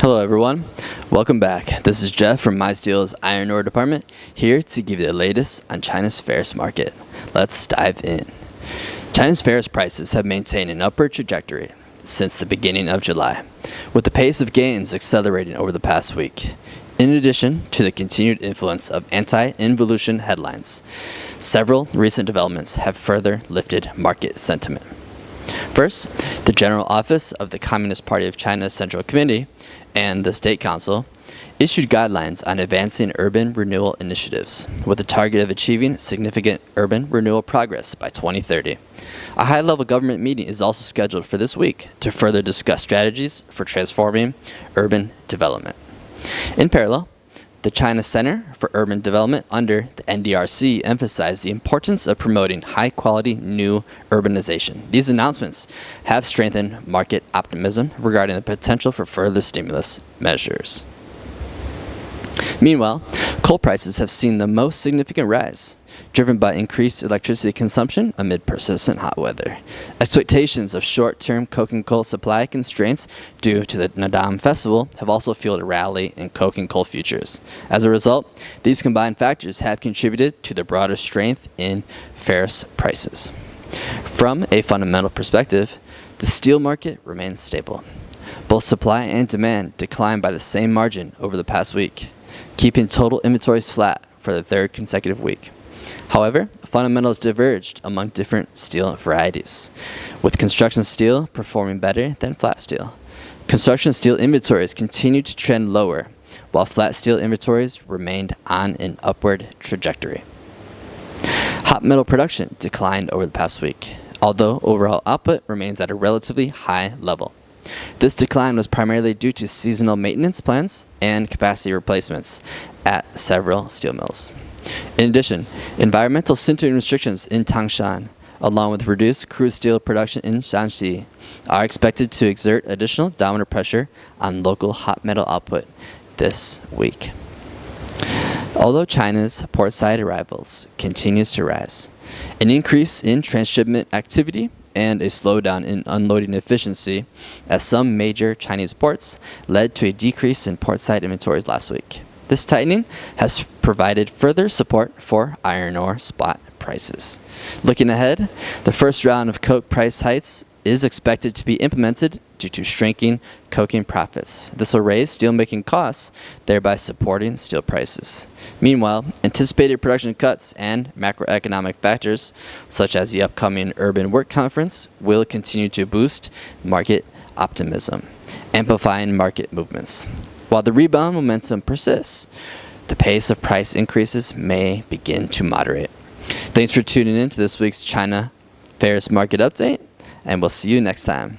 Hello everyone, welcome back. This is Jeff from Mysteel's iron ore department, here to give you the latest on China's ferrous market. Let's dive in. China's ferrous prices have maintained an upward trajectory since the beginning of July, with the pace of gains accelerating over the past week. In addition to the continued influence of anti-involution headlines, several recent developments have further lifted market sentiment. First, the General Office of the Communist Party of China's Central Committee and the State Council issued guidelines on advancing urban renewal initiatives with the target of achieving significant urban renewal progress by 2030. A high-level government meeting is also scheduled for this week to further discuss strategies for transforming urban development. In parallel, the China Center for Urban Development under the NDRC emphasized the importance of promoting high-quality new urbanization. These announcements have strengthened market optimism regarding the potential for further stimulus measures. Meanwhile, coal prices have seen the most significant rise, driven by increased electricity consumption amid persistent hot weather. Expectations of short-term coking coal supply constraints due to the Nadam Festival have also fueled a rally in coking coal futures. As a result, these combined factors have contributed to the broader strength in ferrous prices. From a fundamental perspective, the steel market remains stable. Both supply and demand declined by the same margin over the past week, keeping total inventories flat for the third consecutive week. However, fundamentals diverged among different steel varieties, with construction steel performing better than flat steel. Construction steel inventories continued to trend lower, while flat steel inventories remained on an upward trajectory. Hot metal production declined over the past week, although overall output remains at a relatively high level. This decline was primarily due to seasonal maintenance plans and capacity replacements at several steel mills. In addition, environmental sintering restrictions in Tangshan, along with reduced crude steel production in Shanxi, are expected to exert additional downward pressure on local hot metal output this week. Although China's portside arrivals continues to rise, an increase in transshipment activity and a slowdown in unloading efficiency at some major Chinese ports led to a decrease in portside inventories last week. This tightening has provided further support for iron ore spot prices. Looking ahead, the first round of coke price hikes is expected to be implemented due to shrinking coking profits. This will raise steelmaking costs, thereby supporting steel prices. Meanwhile, anticipated production cuts and macroeconomic factors, such as the upcoming Urban Work Conference, will continue to boost market optimism, amplifying market movements. While the rebound momentum persists, the pace of price increases may begin to moderate. Thanks for tuning in to this week's China Ferrous Market Update, and we'll see you next time.